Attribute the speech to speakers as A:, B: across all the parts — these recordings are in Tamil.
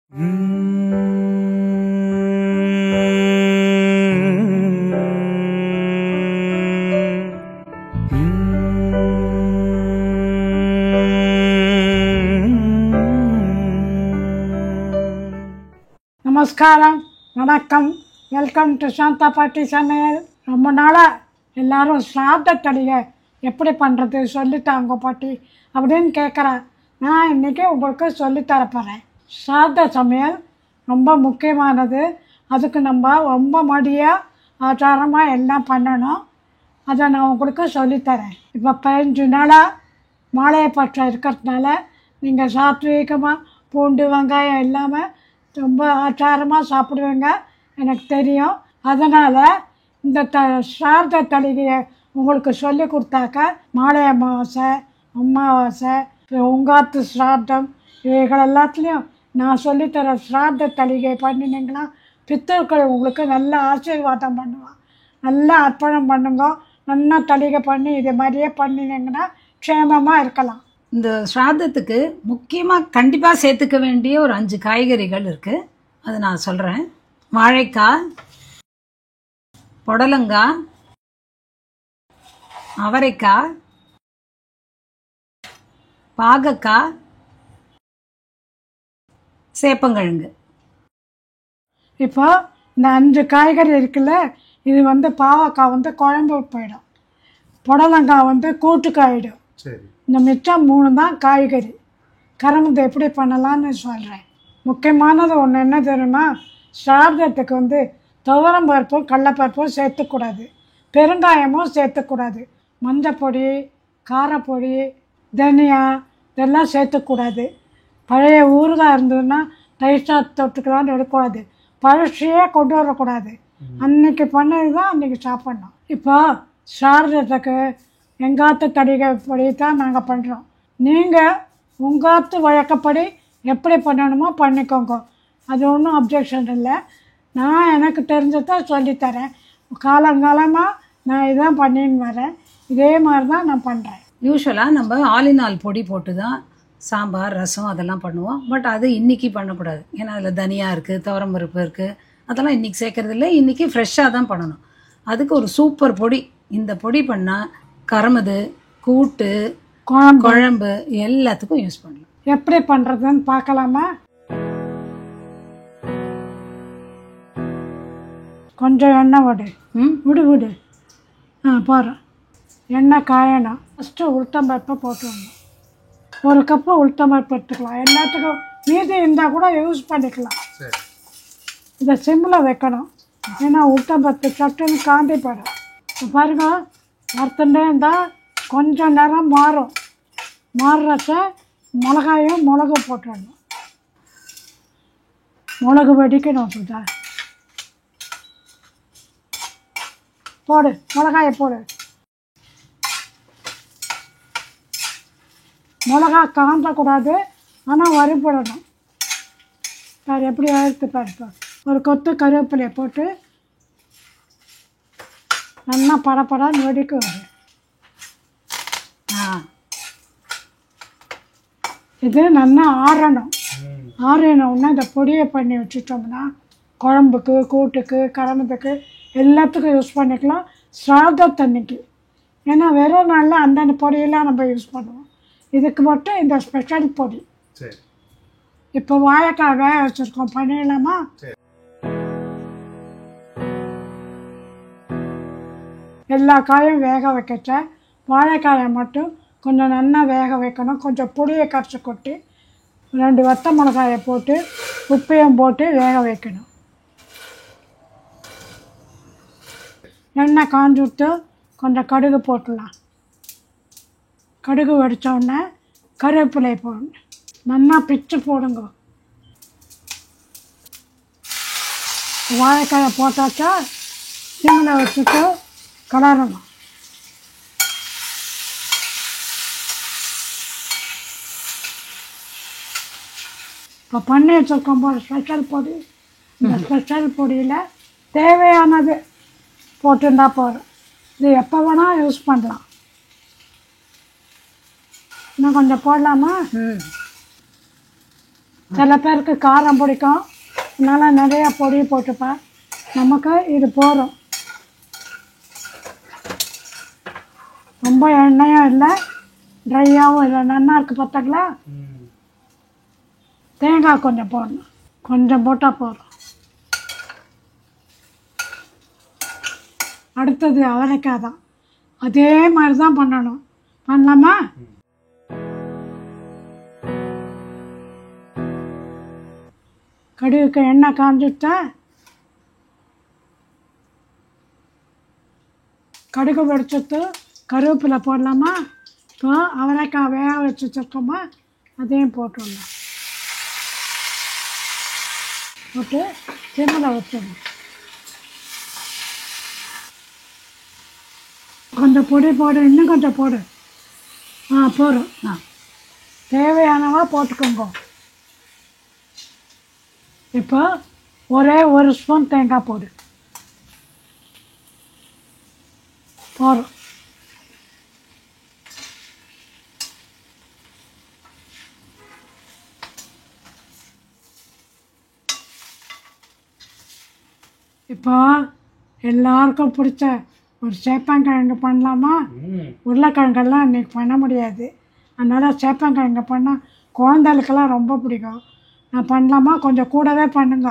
A: நமஸ்காரம், வணக்கம். வெல்கம் டு சாந்தா பாட்டி சமையல். ரொம்ப நாளாக எல்லோரும் ஸ்ராத்த தளிகை எப்படி பண்ணுறது சொல்லித்தாங்க பாட்டி அப்படின்னு கேட்குறேன். நான் இன்றைக்கி உங்களுக்கு சொல்லித்தர போகிறேன். ஸ்ராத்த சமையல் ரொம்ப முக்கியமானது. அதுக்கு நம்ம ரொம்ப மடியாக ஆச்சாரமாக எல்லாம் பண்ணணும். அதை நான் உங்களுக்கு சொல்லித்தரேன். இப்போ 15 நாளாக மாலையப்பட்சம் இருக்கிறதுனால நீங்கள் சாத்வீகமாக பூண்டு வெங்காயம் இல்லாமல் ரொம்ப ஆச்சாரமாக சாப்பிடுவீங்க, எனக்கு தெரியும். அதனால் இந்த ஸ்ராத்த தளிகையை உங்களுக்கு சொல்லி கொடுத்தாக்க மாலை அமாவாசை, அமாவாசை, உங்காத்து ஸ்ராத்தம் இவைகள் எல்லாத்துலேயும் நான் சொல்லித்தர ஸ்ராத்த தளிகை பண்ணினீங்கன்னா பித்தர்கள் உங்களுக்கு நல்ல ஆசீர்வாதம் பண்ணுவான். நல்லா அர்ப்பணம் பண்ணுங்க. நல்லா தளிகை பண்ணி இது மாதிரியே பண்ணினீங்கன்னா க்ஷேமமாக இருக்கலாம்.
B: இந்த ஸ்ராத்தத்துக்கு முக்கியமாக கண்டிப்பாக சேர்த்துக்க வேண்டிய ஒரு 5 காய்கறிகள் இருக்குது. அது நான் சொல்கிறேன். வாழைக்காய், புடலங்காய், அவரைக்காய், பாகக்காய், சேப்பங்கிழங்கு.
A: இப்போ இந்த 5 காய்கறி இருக்குல்ல, இது பாவக்காய் குழம்பு போயிடும், புடலங்காய் கூட்டுக்காயிடும். இந்த மிச்சம் 3 தான் காய்கறி. கரும்பு எப்படி பண்ணலான்னு சொல்கிறேன். முக்கியமானது ஒன்று என்ன தெரியுமா? ஸ்ராத்தத்துக்கு துவரம் பருப்பும் கடலைப்பருப்பும் சேர்த்துக்கூடாது, பெருங்காயமும் சேர்த்துக்கூடாது, மஞ்சப்பொடி, காரப்பொடி, தனியா இதெல்லாம் சேர்த்துக்கூடாது. பழைய ஊறுகாய் இருந்ததுன்னா தயிர் தொட்டுக்கலான்னு எடுக்கக்கூடாது. பழசியே கொண்டு வரக்கூடாது. அன்றைக்கி பண்ணது தான் அன்றைக்கி சாப்பிட்ணும். இப்போ ஸ்ராத்தத்துக்கு எங்காத்து தளிகைப்படி தான் நாங்கள் பண்ணுறோம். நீங்கள் உங்காத்து வழக்கப்படி எப்படி பண்ணணுமோ பண்ணிக்கோங்க. அது ஒன்றும் அப்ஜெக்ஷன் இல்லை. நான் எனக்கு தெரிஞ்சதை சொல்லித்தரேன். காலங்காலமாக நான் இதான் பண்ணின்னு வரேன். இதே மாதிரி தான் நான் பண்ணுறேன்.
B: யூஸ்வலாக நம்ம ஆல் இன் ஆல் பொடி போட்டு தான் சாம்பார், ரசம் அதெல்லாம் பண்ணுவோம். பட் அது இன்றைக்கி பண்ணக்கூடாது. ஏன்னா அதில் தனியா இருக்குது, துவரம் பருப்பு இருக்குது, அதெல்லாம் இன்றைக்கி சேர்க்கறது இல்லை. இன்றைக்கி ஃப்ரெஷ்ஷாக தான் பண்ணணும். அதுக்கு ஒரு சூப்பர் பொடி. இந்த பொடி பண்ணால் கரமது, கூட்டு, குழம்பு எல்லாத்துக்கும் யூஸ் பண்ணலாம்.
A: எப்படி பண்ணுறதுன்னு பார்க்கலாமா? கொஞ்சம் எண்ணெய் விடு. போகிறேன். எண்ணெய் காயணும். ஃபஸ்ட்டு உளுத்தம்பருப்பை போட்டுடணும். 1 கப்பு உளுத்தம்பருப்பு எடுத்துக்கலாம். எல்லாத்துக்கும் மீதி இருந்தால் கூட யூஸ் பண்ணிக்கலாம். இதை சிம்மில் வைக்கணும். ஏன்னா உளுத்தம்பருப்பு சட்டுன்னு காந்தி போயிடும். இப்போ பாருங்க, வறுத்துட்டே இருந்தால் கொஞ்சம் நேரம் மாறுறச்ச மிளகு போட்டுடணும். மிளகு வெடிக்கணும். சுதா போடு, மிளகாயை போடு. மிளகா காந்தக்கூடாது, ஆனால் வறுபடணும். வேறு எப்படி வறுத்து பார்ப்போம். ஒரு கொத்து கருவேப்பிலையை போட்டு நல்லா படப்படான்னு வெடிக்க வரும். இது நல்லா ஆறணும்னா இந்த பொடியை பண்ணி வச்சுட்டோம்னா குழம்புக்கு, கூட்டுக்கு, கரமத்துக்கு எல்லாத்துக்கும் யூஸ் பண்ணிக்கலாம். ஸ்ராத்தன்னைக்கு. ஏன்னா வெறும் நாளில் அந்தந்த பொடியெல்லாம் நம்ம யூஸ் பண்ணுவோம். இதுக்கு மட்டும் இந்த ஸ்பெஷல் பொடி. இப்போ வாழைக்காய் வேக வச்சுருக்கோம், பண்ணிடலாமா? எல்லா காயும் வேக வைக்கச்ச வாழைக்காயை மட்டும் கொஞ்சம் நல்லா வேக வைக்கணும். கொஞ்சம் பொடியை கரைச்சி கொட்டி 2 வத்த மிளகாயை போட்டு உப்பையும் போட்டு வேக வைக்கணும். எண்ணெய் காஞ்சி விட்டு கொஞ்சம் கடுகு போட்டுடலாம். கடுகு வெடித்தோடனே கருவேப்பிலை போடணும். நல்லா பிச்சு போடுங்க. வாழைக்காயை போட்டாச்சா சிம்மில் வச்சுட்டு கலரணும். இப்போ பண்ணி வச்சுருக்கோம் போது ஸ்பெஷல் பொடி. இந்த ஸ்பெஷல் பொடியில் தேவையானது போட்டுருந்தா போதும். இது எப்போ வேணால் யூஸ் பண்ணலாம். இன்னும் கொஞ்சம் போடலாமா? சில பேருக்கு காரம் பிடிக்கும், அதனால் நிறையா பொடி போட்டுப்பேன். நமக்கு இது போதும். ரொம்ப எண்ணெயும் இல்லை, ட்ரையாகவும் இல்லை, நல்லா இருக்குது பார்த்தாங்களா. தேங்காய் கொஞ்சம் போடணும், கொஞ்சம் போட்டால் போதும். அடுத்தது அவரைக்காய் தான், அதே மாதிரி தான் பண்ணணும். பண்ணலாமா? கடுகுக்கு எண்ணெய் காஞ்சிட்டா கடுகு வெடிச்சது கருவேப்பிலை போடலாமா? இப்போ அவரைக்காய் வேக வச்சு வச்சுருக்கோமா, அதையும் போட்டுடலாம். போட்டு சிம்மில் வச்சிடணும். கொஞ்சம் பொடி போடு, இன்னும் கொஞ்சம் போடு. போதும். தேவையானவா போட்டுக்கோங்க. இப்போ ஒரே ஒரு ஸ்பூன் தேங்காய் போடு. போதும். இப்போ எல்லாருக்கும் பிடிச்ச ஒரு சேப்பங்கிழங்கு பண்ணலாமா? உருளைக்கிழங்கெல்லாம் இன்றைக்கி பண்ண முடியாது, அதனால் சேப்பங்கிழங்கு பண்ணால் குழந்தைகளுக்கெல்லாம் ரொம்ப பிடிக்கும். நான் பண்ணலாமா? கொஞ்சம் கூடவே பண்ணுங்க.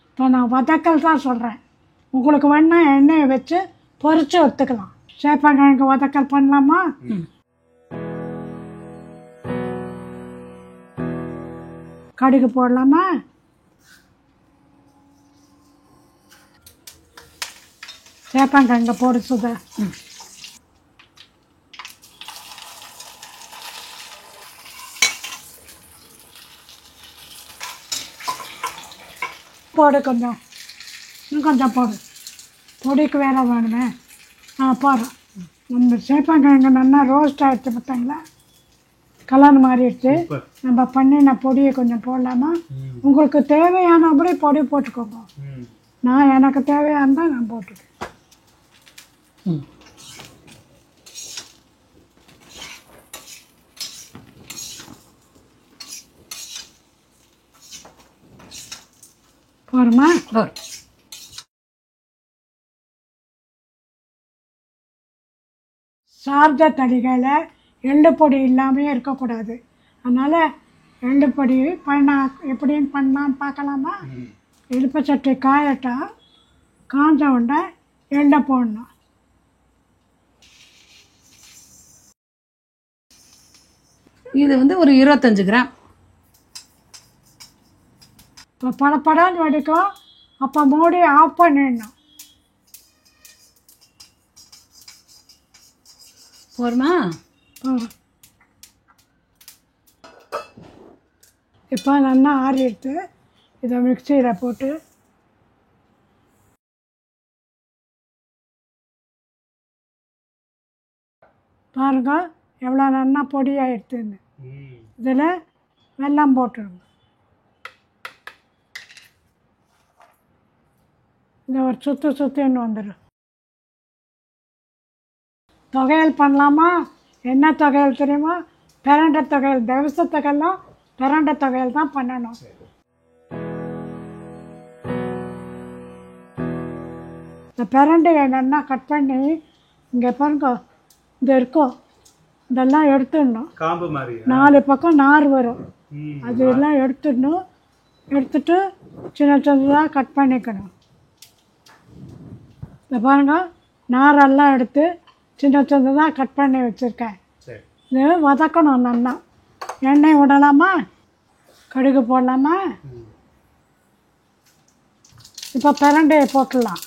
A: இப்போ நான் வதக்கல் தான் சொல்கிறேன், உங்களுக்கு வேணா எண்ணெயை வச்சு பொரித்து எடுத்துக்கலாம். சேப்பங்கிழங்கு வதக்கல் பண்ணலாமா? கடுகு போடலாமா? சேப்பங்கிழங்கு போடு சுதா. போடு கொஞ்சம், இன்னும் கொஞ்சம் போடு, பொடிக்கு வேலை வேணுமே. போடுறோம். நம்ம சேப்பங்கிழங்கு நல்லா ரோஸ்ட் ஆகிடுச்சு பார்த்தாங்களா, கலர் மாறிடுச்சு. நம்ம பண்ணின பொடியை கொஞ்சம் போடலாமா? உங்களுக்கு தேவையானபடி பொடி போட்டுக்கோங்க. நான் எனக்கு தேவையானதான் நான் போட்டுக்கேன். போருமா? சார்ஜ தடிகையில் எள்ளு பொடி இல்லாமே இருக்கக்கூடாது, அதனால் எள்ளு பொடி பண்ண எப்படின்னு பண்ணலான்னு பார்க்கலாமா? இடுப்பு சட்டி காயட்டா, காஞ்ச உடனே எள்ளை போடணும்.
B: இது வந்து ஒரு 25 கிராம்.
A: இப்போ படப்படான்னு வடிக்கும், அப்போ மூடி ஆஃப் பண்ணிடணும்.
B: போருமா?
A: இப்போ நல்லா ஆறிடுத்து. இதை மிக்சியில் போட்டு பாருங்க எவ்வளோ நல்லா பொடியாகிடுதுன்னு. இதில் வெல்லம் போட்டுருங்க. இதை ஒரு சுற்றின்னு வந்துடும். தொகையல் பண்ணலாமா? என்ன தொகையல் தெரியுமா? பிரண்டை தொகையல். தவசத்துக்கெல்லாம் பிரண்டை தொகையல் தான் பண்ணணும். இந்த பிரண்டையை நல்லா கட் பண்ணி இங்கே பாருங்க, இந்த இருக்கும், இதெல்லாம் எடுத்துடணும். 4 பக்கம் நார் வரும், அது எல்லாம் எடுத்துடணும். எடுத்துட்டு சின்ன சின்னதாக கட் பண்ணிக்கணும். இந்த பாருங்க, நாரெல்லாம் எடுத்து சின்ன சின்னதாக கட் பண்ணி வச்சுருக்கேன். இது வதக்கணும் நல்லா. எண்ணெய் விடலாமா? கடுகு போடலாமா? இப்போ பிரண்டையை போட்டுடலாம்.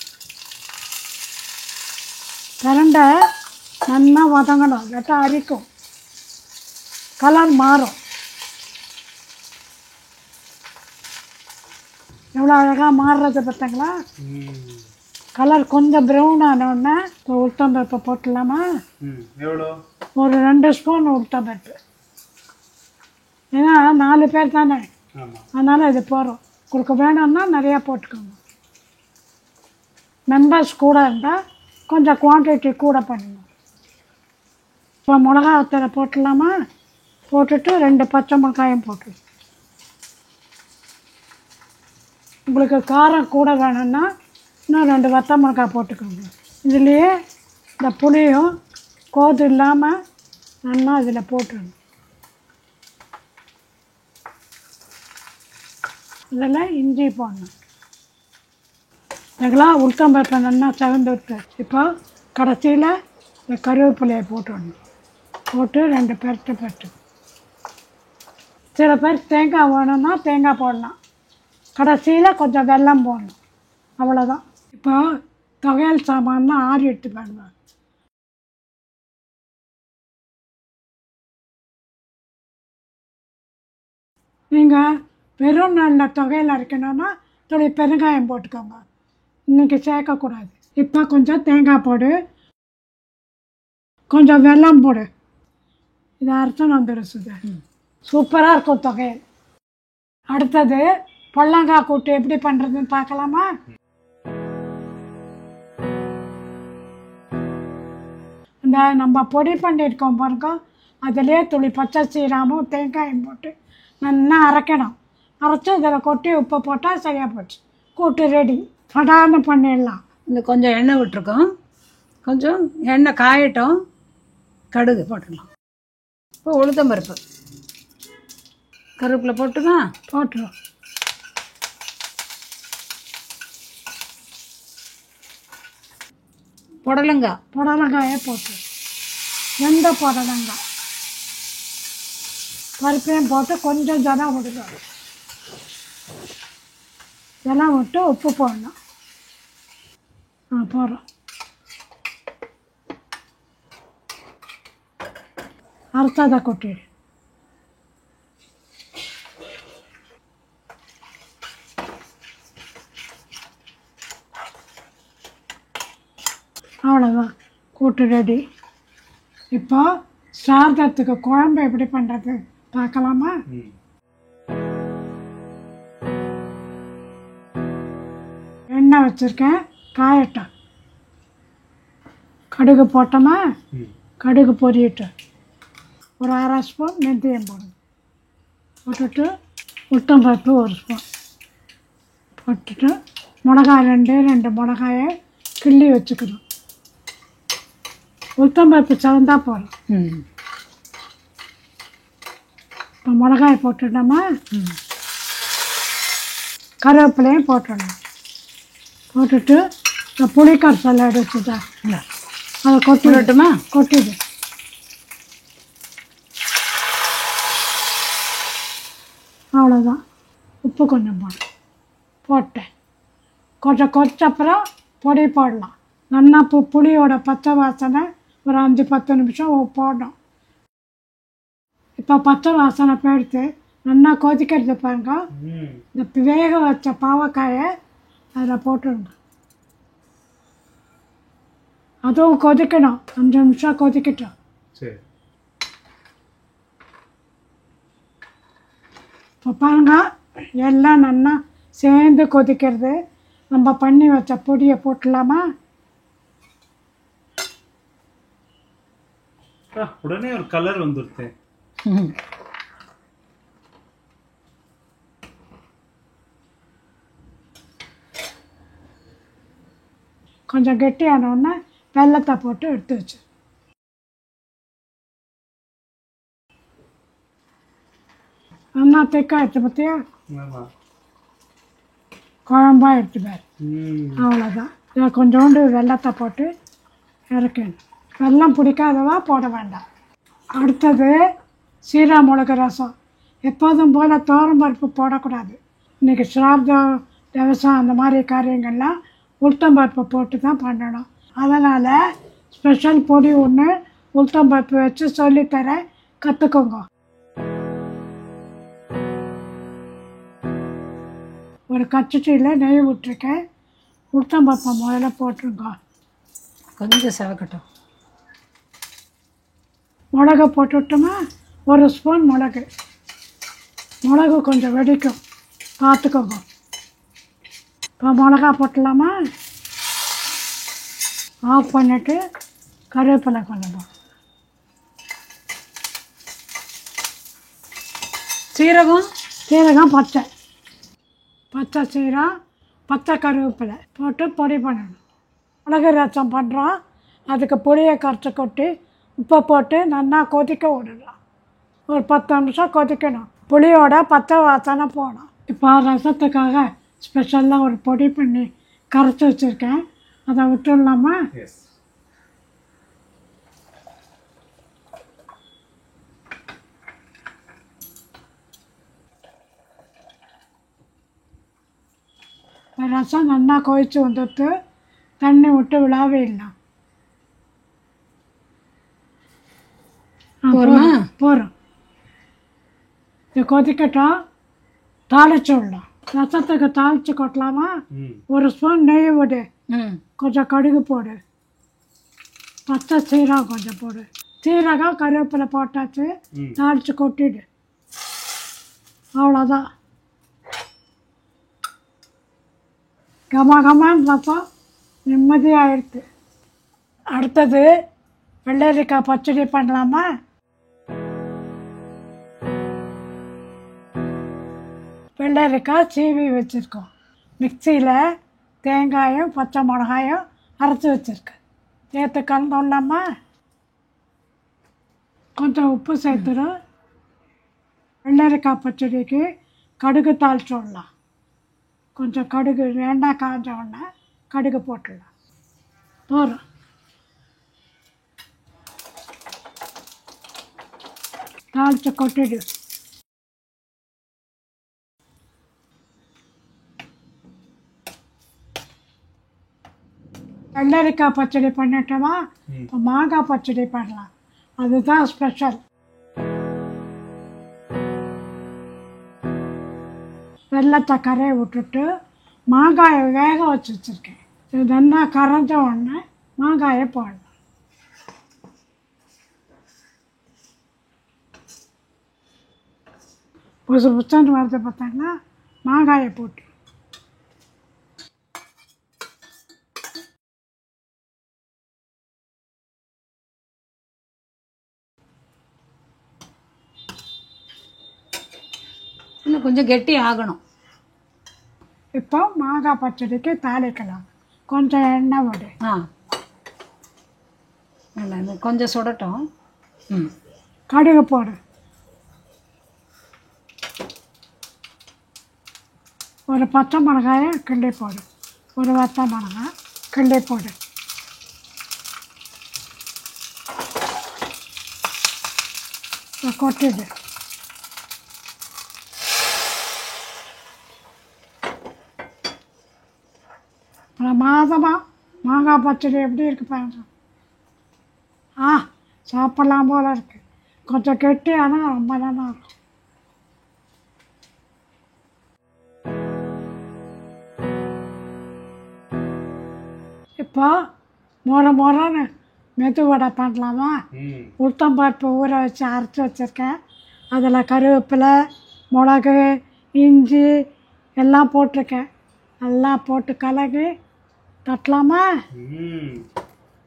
A: பிரண்டை நல்லா வதங்கணும், இல்லாட்டா அரிக்கும், கலர் மாறும். எவ்வளோ அழகாக மாறுறது பார்த்தீங்களா? கலர் கொஞ்சம் ப்ரௌன் ஆனோடனே இப்போ உளுத்தம்பருப்பு போட்டுடலாமா? ஒரு 2 ஸ்பூன் உளுத்தம்பருப்பு. ஏன்னா 4 பேர் தானே, அதனால் இது போகிறோம். உங்களுக்கு வேணும்னா நிறையா போட்டுக்கோங்க. மெம்பர்ஸ் கூட இருந்தால் கொஞ்சம் குவான்டிட்டி கூட பண்ணுங்க. இப்போ மிளகா வத்தலை போட்டுடலாமா? போட்டுட்டு 2 பச்சை மிளகாயும் போட்டு உங்களுக்கு காரம் கூட வேணும்னா இன்னும் 2 வத்தல் மிளகாய் போட்டுக்கோங்க. இதுலேயே இந்த புளியும் கோது இல்லாமல் நல்லா இதில் போட்டுருங்க. இதில் இஞ்சி போடணும். இதெல்லாம் உளுத்தம்பருப்பை நல்லா செவந்துட்டு இப்போ கடைசியில் இந்த கருவேப்பிலையை போட்டுடணும். போட்டு 2 பெரட்டு. சில பேர் தேங்காய் வேணும்னா தேங்காய் போடலாம். கடைசியில் கொஞ்சம் வெல்லம் போடணும். அவ்வளோதான். இப்போ துவையல் சாமான்னா ஆறிட்டு பாருங்க. நீங்கள் வெறும் நல்ல துவையல் அரைக்கணும்னா துளி பெருங்காயம் போட்டுக்கோங்க. இன்றைக்கி சேர்க்கக்கூடாது. இப்போ கொஞ்சம் தேங்காய் போடு, கொஞ்சம் வெல்லம் போடு. இதை அரைச்சு வந்துடுச்சு. சூப்பராக இருக்கும் துவையல். அடுத்தது பொல்லங்காய் கூட்டு எப்படி பண்ணுறதுன்னு பார்க்கலாமா? இந்த நம்ம பொடி பண்ணியிருக்கோம் பாருங்க, அதிலே துளி பச்சை சீரகமும் தேங்காயும் போட்டு நல்லா அரைக்கணும். அரைச்சி இதில் கொட்டி உப்பு போட்டால் சரியாக போச்சு. கூட்டு ரெடி. படான்னு பண்ணிடலாம்.
B: இந்த கொஞ்சம் எண்ணெய் விட்டுருக்கோம். கொஞ்சம் எண்ணெய் காயட்டும். கடுகு போட்டுடலாம். இப்போ உளுத்தம்பருப்பு கருவேப்பிலை போட்டுதான்
A: போட்டுரும். புடலங்காயை போட்டு 2 புடலங்காய் பருப்பையும் போட்டு கொஞ்சம் ஜனம் விடுங்க. ஜனம் விட்டு உப்பு போடணும். போடுறோம். அரைச்சதை கொட்டிடு. அவ்வளோதான், கூட்டு ரெடி. இப்போ சாதத்துக்கு குழம்பு எப்படி பண்ணுறது பார்க்கலாமா? எண்ணெய் வச்சுருக்கேன், காயட்டும். கடுகு போட்டோமா? கடுகு பொரியட்டும். ஒரு 1/2 ஸ்பூன் வெந்தயம் போடுங்க. போட்டுட்டு உளுத்தம்பருப்பு 1 ஸ்பூன் போட்டுட்டு மிளகாய் 2 மிளகாயை கிள்ளி வச்சுக்கணும். உளுத்தம்பருப்பு செவந்தா போதும். இப்போ மிளகாய் போட்டுட்டோமா? கருவேப்பிலையும் போட்டுடணும். போட்டுட்டு இந்த புளிக்கரைசல் எடுத்துட்டா அதை கொட்டிடட்டுமா? கொட்டிடு. அவ்வளோதான். உப்பு கொஞ்சம் போட்டேன். கொஞ்சம் கொச்சப்புறம் பொடி போடலாம். நல்லா புளியோட பச்சை வாசனை ஒரு 5-10 நிமிஷம் போடணும். இப்போ பச்சை வாசனை போயிடுத்து. நல்லா கொதிக்கிறது பாருங்க. இந்த வேக வச்ச பாவக்காயை அதில் போட்டுருங்க. அதுவும் கொதிக்கணும். 5 நிமிஷம் கொதிக்கட்டும். இப்போ பாருங்க, எல்லாம் நல்லா சேர்ந்து கொதிக்கிறது. நம்ம பண்ணி வச்ச பொடியை போட்டுடலாமா?
C: உடனே ஒரு கலர் வந்துருது.
A: கொஞ்சம் கெட்டியானோடனே வெல்லத்தை போட்டு எடுத்து வச்சு நல்லா திக்கா எடுத்து பார்த்தியா? குழம்பா எடுத்து பாரு. அவ்வளோதான். இதில் கொஞ்சோண்டு வெல்லத்தை போட்டு இறக்கணும். வெல்லம் பிடிக்காதவா போட வேண்டாம். அடுத்தது சீரா மிளகு ரசம். எப்போதும் போல் பருப்பு போடக்கூடாது. இன்றைக்கி சிரார்த்தம் திவசம் அந்த மாதிரி காரியங்கள்லாம் உளுத்தம்பருப்பு போட்டு தான் பண்ணணும். அதனால் ஸ்பெஷல் பொடி ஒன்று உளுத்தம்பருப்பு வச்சு சொல்லித்தரேன், கற்றுக்கோங்க. ஒரு கச்சட்டியில் நெய் விட்டுருக்கேன். உளுத்தம்பருப்பை முதல்ல போட்டுருங்க.
B: கொஞ்சம் செவக்கட்டும்.
A: மிளகு போட்டுவிட்டோமா? 1 ஸ்பூன் மிளகு கொஞ்சம் வெடிக்கும், பார்த்துக்கோங்க. இப்போ மிளகா போட்டலாமா? ஆஃப் பண்ணிவிட்டு கருவேப்பிலை கொஞ்சம்
B: சீரகம்
A: பச்சை பச்சை சீரகம், பச்சை கருவேப்பிலை போட்டு பொடி பண்ணணும். மிளகு ரசம் பண்ணுறோம், அதுக்கு புளியை கரைச்சி கொட்டி உப்பை போட்டு நல்லா கொதிக்க விடலாம். ஒரு 10 நிமிஷம் கொதிக்கணும். புளியோட பச்சை வாசனை போகணும். இப்போ ரசத்துக்காக ஸ்பெஷலாக ஒரு பொடி பண்ணி கரைச்சி வச்சுருக்கேன், அதை விட்டுடலாமா?
C: எஸ்.
A: ரசம் நல்லா கொதித்து வந்துட்டு தண்ணி விட்டு விழாவிடலாம்.
B: போதுமா?
A: போகிறோம். இது கொதிக்கட்டும், தாளிச்சு விடலாம். ரசத்துக்கு தாளித்து கொட்டலாமா? ஒரு ஸ்பூன் நெய் விடு, கொஞ்சம் கடுகு போடு, பச்சை சீரகம் கொஞ்சம் போடு, சீரகம் கருவேப்பிலை போட்டாச்சு, தாளித்து கொட்டிடு. அவ்வளோதான். கமகமான ரசம் நிம்மதியாகிடுது. அடுத்தது வெள்ளரிக்காய் பச்சடி பண்ணலாமா? வெள்ளரிக்காய் சீவி வச்சுருக்கோம். மிக்சியில் தேங்காயும் பச்சை மிளகாயும் அரைச்சி வச்சுருக்கேன். சேர்த்து கலந்துடலாமா? கொஞ்சம் உப்பு சேர்த்துடும். வெள்ளரிக்காய் பச்சடிக்கு கடுகு தாளிச்சு விடலாம். கொஞ்சம் கடுகு வேண்டாம், காஞ்ச உடனே கடுகு போட்டுடலாம். போதும். தாளித்து கொட்டிடு. வெள்ளரிக்காய் பச்சடி பண்ணிட்டோமா? இப்போ மாங்காய் பச்சடி பண்ணலாம். அதுதான் ஸ்பெஷல். வெள்ளத்தை கரையை விட்டுட்டு மாங்காயை வேக வச்சு வச்சுருக்கேன். இது நல்லா கரைஞ்ச உடனே மாங்காயை போடலாம். புதுசு புதுசான்னு வரது பார்த்தாங்கன்னா மாங்காயை போட்டு
B: இன்னும் கொஞ்சம் கெட்டி ஆகணும்.
A: இப்போ மாங்காய் பச்சடிக்கு தாளிக்கலாம். கொஞ்சம் எண்ணெய் விடு.
B: நல்லா கொஞ்சம் சுடட்டும்.
A: கடுகு போடு. ஒரு பச்சை மிளகாயை கிள்ளி போடு. ஒரு வத்த மிளகாய் கிள்ளி போடு. கொட்டிடு. பிரமாதமாக மாங்காய் பச்சடி எப்படி இருக்குது பாருங்க. சாப்பிட்லாம் போல இருக்குது. கொஞ்சம் கெட்டியானா ரொம்ப நல்லா இருக்கும். இப்போ மொரன்னு மெது வடை பண்ணலாமா? உளுத்தம்பருப்பு ஊற வச்சு அரைச்சி வச்சுருக்கேன். அதில் கருவேப்பிலை, மிளகு, இஞ்சி எல்லாம் போட்டிருக்கேன். எல்லாம் போட்டு கலக்கி தட்டலாமா?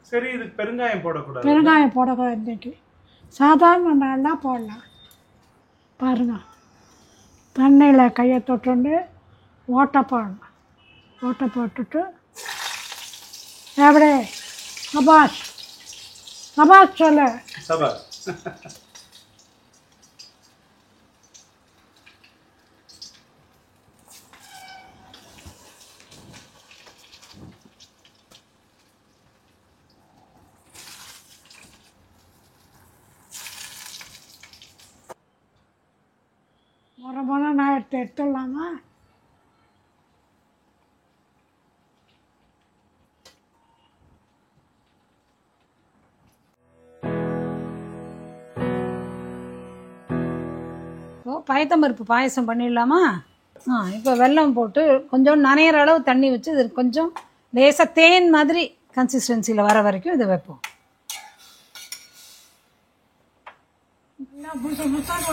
C: சரி, இதுக்கு பெருங்காயம் போடக்கூடாது.
A: பெருங்காயம் போடக்கூடாது. இன்றைக்கி சாதாரண நாள்லாம் போடலாம். பாருங்க, தண்ணியில் கையை தொட்டுண்டு ஓட்டை போடணும். ஓட்டை போட்டுட்டு எப்படி சபாஷ் சபாஷ் சொல்லு.
C: சபாஷ்.
A: முறை நான் எடுத்துடலாமா?
B: இப்போ பயத்தம்பருப்பு பாயசம் பண்ணிடலாமா? இப்போ வெல்லம் போட்டு கொஞ்சம் நனையிற அளவு தண்ணி வச்சு இது கொஞ்சம் லேசாக தேன் மாதிரி கன்சிஸ்டன்சியில் வர வரைக்கும் இதை வைப்போம்.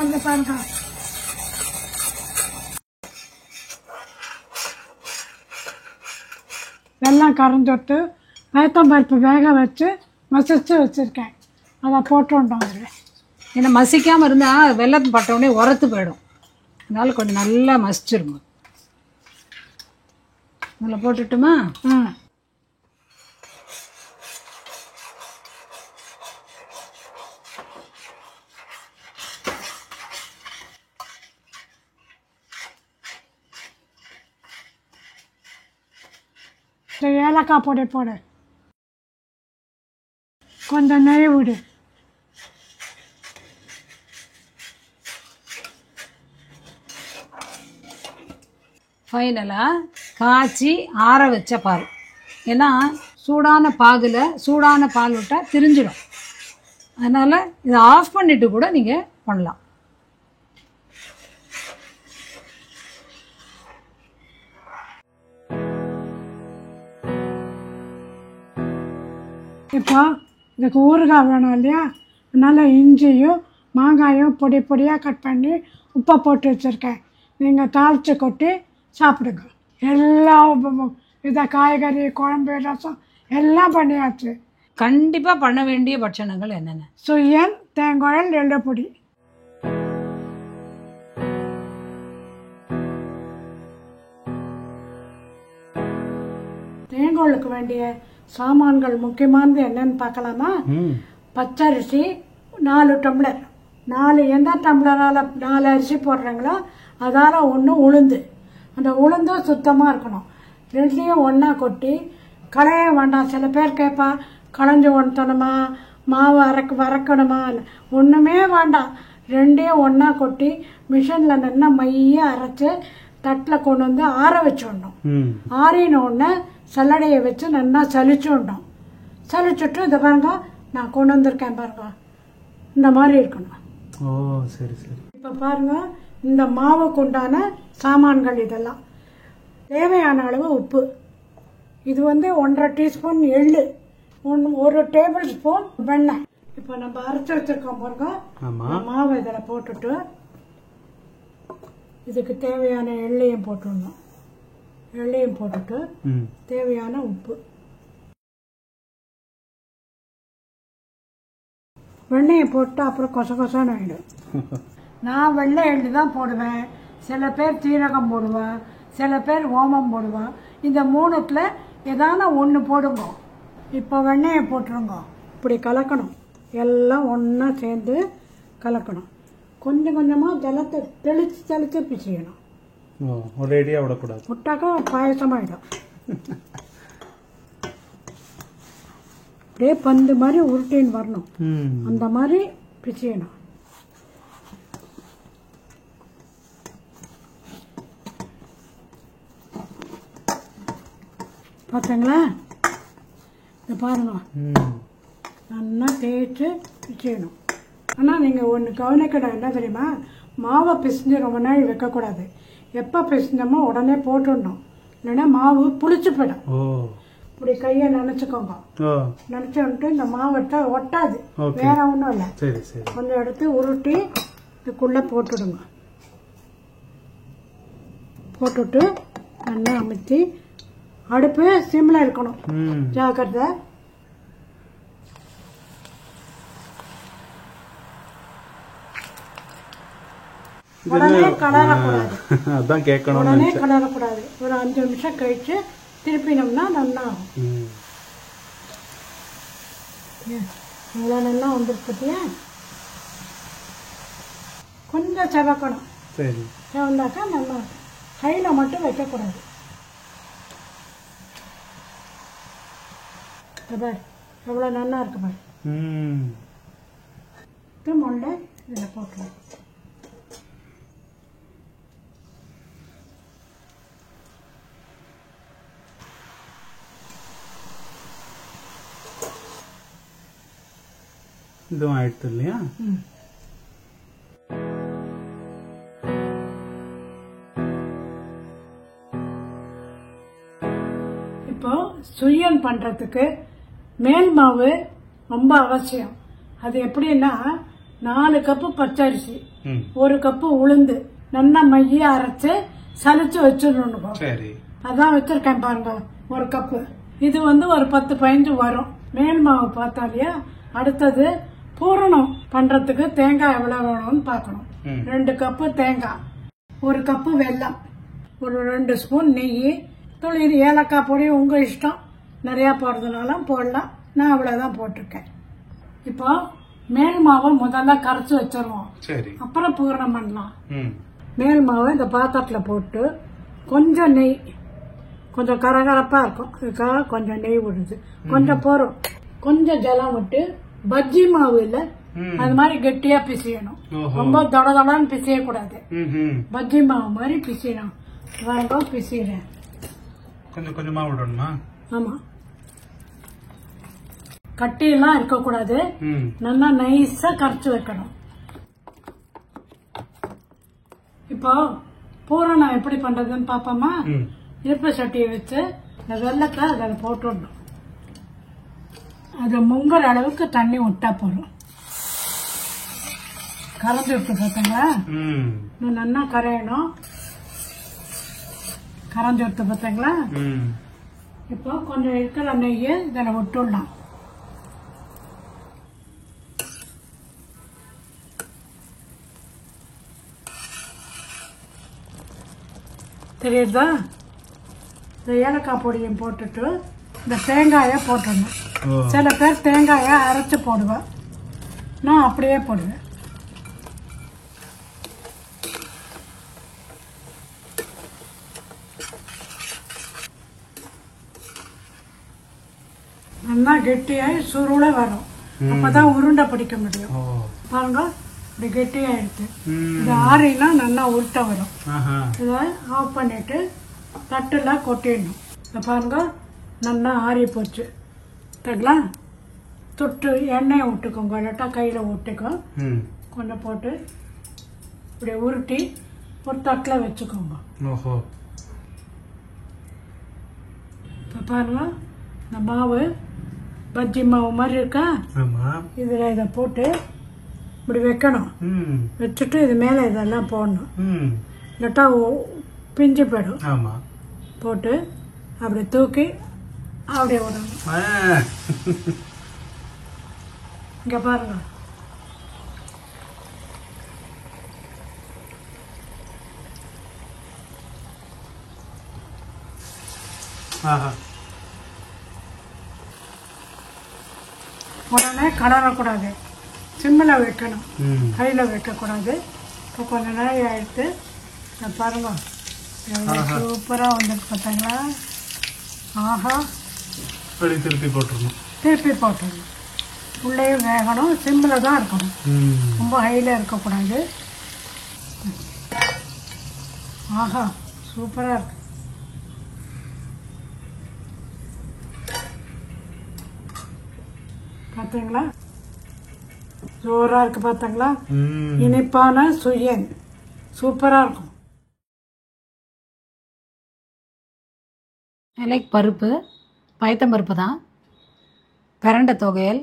A: வந்து பாருங்க, வெல்லம் கரைஞ்சிட்டு பயத்தம்பருப்பு வேக வச்சு மசிச்சு வச்சுருக்கேன். அதை போட்டுட்டோம். அதில்
B: ஏன்னா மசிக்காமல் இருந்தால் வெல்லம் பட்டவுடனே உரத்து போயிடும். அதனால கொஞ்சம் நல்லா மசிச்சிருங்க. இதில் போட்டுட்டுமா?
A: ஏலக்காய் பொடி போடு, கொஞ்சம் நெய் விடு.
B: ஃபைனலாக காய்ச்சி ஆற வச்ச பால். ஏன்னா சூடான பாகில் சூடான பால் விட்டால் திரிஞ்சிடும். அதனால் இதை ஆஃப் பண்ணிவிட்டு கூட நீங்கள் பண்ணலாம்.
A: இப்போ இதுக்கு ஊறுகாய் வேணும் இல்லையா, அதனால் இஞ்சியும் மாங்காயும் பொடி பொடியாக கட் பண்ணி உப்பை போட்டு வச்சுருக்கேன். நீங்கள் தாளித்து கொட்டி சாப்பிடுங்க. எல்லா இதை காய்கறி குழம்பு ரசம் எல்லாம் பண்ணியாச்சு.
B: கண்டிப்பாக பண்ண வேண்டிய பட்சணங்கள் என்னென்ன?
A: சுயன், தேங்காய், எள்ளு பொடி. தேங்காய்க்கு வேண்டிய சாமான்கள் முக்கியமானது என்னன்னு பார்க்கலாமா? பச்சரிசி 4 டம்ளர், 4 எந்த டம்ளரால் 4 அரிசி போடுறாங்களோ அதால் 1 உளுந்து. அந்த உளுந்தும் சுத்தமாக இருக்கணும். ரெண்டையும் ஒன்றா கொட்டி களைய வேண்டாம். சில பேர் கேட்பா களைஞ்சி ஒன்றணுமா, மாவு வறக்கணுமா? ஒன்றுமே வேண்டாம். ரெண்டையும் ஒன்றா கொட்டி மிஷினில் நல்லா மையாக அரைச்சி தட்டில் கொண்டு வந்து ஆற வச்சுடணும். ஆறின உடனே சல்லடையை வச்சு நல்லா சலிச்சுடணும். சலிச்சுட்டு இதை பாருங்க, நான் கொண்டு வந்திருக்கேன் பாருங்க, இந்த மாதிரி இருக்கணும்.
C: ஓ சரி சரி.
A: இப்போ பாருங்க, இந்த மாவுக்கு உண்டான சாமான்கள் இதெல்லாம். தேவையான அளவு உப்பு. இது வந்து 1.5 டீஸ்பூன் எள்ளு, 1 டேபிள் ஸ்பூன் வெண்ணெய். இப்போ நம்ம அரைச்சி வச்சிருக்கோம் பாருங்க, மாவை இதில் போட்டுட்டு இதுக்கு தேவையான எள்ளையும் போட்டுடணும். எள்ளையும் போட்டுட்டு தேவையான உப்பு. வெண்ணெயை போட்டு அப்புறம் கொசன்னு ஆகிடும். நான் வெள்ளை எள்ளு தான் போடுவேன். சில பேர் சீரகம் போடுவேன், சில பேர் ஓமம் போடுவேன். இந்த 3த்துல ஏதான ஒன்று போடுங்க. இப்போ வெண்ணெயை போட்டுருங்க. இப்படி கலக்கணும். எல்லாம் ஒன்றா சேர்ந்து கலக்கணும். கொஞ்சம் கொஞ்சமாக ஜலத்தை தெளித்து பிச்சிக்கணும்.
C: ஒரேடியாக விடக்கூடாது,
A: விட்டாக்கா பாயசமாயிடும். அப்படியே பந்து மாதிரி உருட்டின்னு வரணும். அந்த மாதிரி பிச்சிக்கணும். பார்த்தீங்களா? இதை பாருங்க, நல்லா தேய்ச்சி பிச்சிக்கணும். ஆனால் நீங்கள் ஒன்று கவனிக்கணும், என்ன தெரியுமா? மாவை பிசைஞ்சு ரொம்ப நாள் வைக்கக்கூடாது. எப்போ பிசைஞ்சோமோ உடனே போட்டுடணும், இல்லைன்னா மாவு புளிச்சு போயிடும். இப்படி கையை நினச்சிக்கோங்க. நினச்சி வந்துட்டு இந்த மாவு ஒட்டாது, வேற ஒன்றும் இல்லை. கொஞ்சம் எடுத்து உருட்டி இதுக்குள்ளே போட்டுடுங்க. போட்டுட்டு நல்லா அமைச்சி அடுப்பு சிம்மில் இருக்கணும். ஜாக்கிரதை. உடனே கலரக்கூடாது.
C: அதான் கேட்கணும்.
A: உடனே கலரக்கூடாது. ஒரு 5 நிமிஷம் கழிச்சு திருப்பினோம்னா நல்லா ஆகும். இவ்வளோ நல்லா வந்துருக்கு பார்த்தியா? கொஞ்சம் செவக்கணும்.
C: சரி,
A: செவந்தாக்கா நல்லா இருக்கும். கையில் மட்டும் வைக்கக்கூடாது. எவ்வளோ நல்லா இருக்கு பாரு. மொண்டை இதில் போட்டுருவோம்.
C: இதுவும் ஆயிடுத்து இல்லையா?
A: இப்போ சுயன் பண்றதுக்கு மேல் மாவு ரொம்ப அவசியம். அது எப்படின்னா 4 கப்பு பச்சரிசி, 1 கப்பு உளுந்து நல்லா மைய அரைச்சு சலிச்சு வச்சிடணும். அதான் வச்சிருக்கேன் பாருங்க, 1 கப்பு. இது வந்து ஒரு 10-15 வரும் மேல் மாவு. பார்த்தாலியா? அடுத்தது பூரணம் பண்றதுக்கு தேங்காய் எவ்வளவு வேணும்னு பார்க்கணும். 2 கப்பு தேங்காய், 1 கப்பு வெல்லம், ஒரு 2 ஸ்பூன் நெய், இது ஏலக்காய் பொடி உங்கள் இஷ்டம், நிறையா போடுறதுனாலும் போடலாம். நான் அவ்வளோதான் போட்டிருக்கேன். இப்போ மேல் மாவை முதல்ல கரைச்சி வச்சிருவோம்,
C: சரி.
A: அப்புறம் பூரணம் பண்ணலாம்.
C: ம்.
A: மேல் மாவை இந்த பாத்திரத்தில் போட்டு கொஞ்சம் நெய், கொஞ்சம் கரகரப்பாக இருக்கும், அதுக்காக கொஞ்சம் நெய் விடுது, கொஞ்சம் போரும், கொஞ்சம் ஜலம் விட்டு பஜ்ஜி மாவு இல்லை அது மாதிரி கெட்டியா பிசியணும். ரொம்ப தொட தொடான்னு பிசியக்கூடாது, பஜ்ஜி மாவு மாதிரி பிசியணும். ரொம்ப பிசிறேன்,
C: கொஞ்சம் கொஞ்சமா விடணுமா?
A: ஆமா, கட்டியெல்லாம் இருக்கக்கூடாது, நல்லா நைஸா கரைச்சி வைக்கணும். இப்போ பூரணம் எப்படி பண்றதுன்னு பாப்போமா? இருப்பு சட்டியை வச்சு இந்த வெள்ளத்தை அதில் போட்டுடணும். அது முங்குற அளவுக்கு தண்ணி விட்டா போதும். கரைஞ்சி விட்டு பார்த்தீங்களா? இன்னும் நல்லா கரையணும். கரைஞ்சி விட்டு பார்த்தீங்களா? இப்போ கொஞ்சம் இருக்கிற நெய்யை இதில் விட்டுடலாம். தெரியுதா? இந்த ஏலக்காய் பொடியும் போட்டுட்டு இந்த தேங்காயை போட்டுடணும். சில பேர் தேங்காயை அரைச்சி போடுவேன், நான் அப்படியே போடுவேன். நல்லா கெட்டியாகி சுருள வரும், அப்பதான் உருண்டை பிடிக்க முடியும். பாருங்க, இப்படி கெட்டியாயிடுச்சு. இது ஆறினா நல்லா உருட்டை வரும். இதை ஆஃப் பண்ணிட்டு தட்டுல கொட்டிடணும். பாருங்க, நல்லா ஆறி போச்சு. சரிங்களா? தொட்டு எண்ணெயை விட்டுக்கோங்க, இல்லாட்டா கையில் விட்டுக்கோ. கொஞ்சம் போட்டு இப்படி உருட்டி ஒரு தட்டில் வச்சுக்கோங்க. இப்போ பாருங்க, இந்த மாவு பஜ்ஜி மாவு மாதிரி இருக்கா, இதில் இதை போட்டு இப்படி வைக்கணும். வச்சுட்டு இது மேலே இதெல்லாம் போடணும், இல்லாட்டா பிஞ்சு போயிடும். போட்டு அப்படி தூக்கி அப்படியே விடணும். இங்க பாருங்க, உடனே கலரக்கூடாது, சிம்மில் வைக்கணும், கையில் வைக்கக்கூடாது. இப்போ கொஞ்ச நேரம் ஆயிடுத்து. பாருங்க, சூப்பராக வந்துட்டு பார்த்தீங்களா? ஆஹா,
C: திருப்பி போட்டுருணும்.
A: திருப்பி போட்டுடணும். உள்ளேயும் வேகணும், சிம்மில் தான் இருக்கணும், ரொம்ப ஹையில் இருக்கக்கூடாது. ஆஹா, சூப்பராக இருக்கு. பார்த்தீங்களா? ஜோராக இருக்கு பார்த்தீங்களா? இனிப்பான சுயன் சூப்பராக இருக்கும்.
B: லைக் பருப்பு, பயத்தம்பருப்பு தான், பிரண்டை தொகையல்,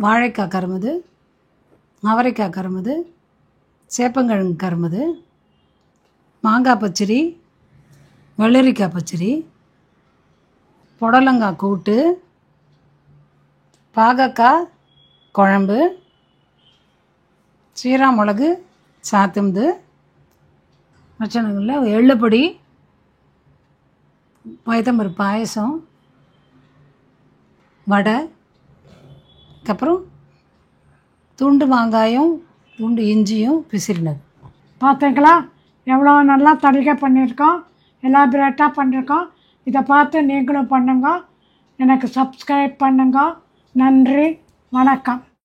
B: வாழைக்காய் கருமுது, அவரைக்காய் கருமுது, சேப்பங்கிழங்கு கருமுது, மாங்காய் பச்சடி, வெள்ளரிக்காய் பச்சடி, புடலங்காய் கூட்டு, பாகக்காய் குழம்பு, சீரா மிளகு சாத்தும்பு, வச்சனங்களில் எள்ளுப்பொடி, பயத்தம்பருப்பு பாயசம், வடை, அதுக்கப்புறம் துண்டு மாங்காயும் துண்டு இஞ்சியும் பிசிறினது.
A: பார்த்தீங்களா எவ்வளோ நல்லா தடிகை பண்ணியிருக்கோம், எலாபரேட்டாக பண்ணியிருக்கோம். இதை பார்த்து நீங்களும் பண்ணுங்க, எனக்கு சப்ஸ்கிரைப் பண்ணுங்க. நன்றி, வணக்கம்.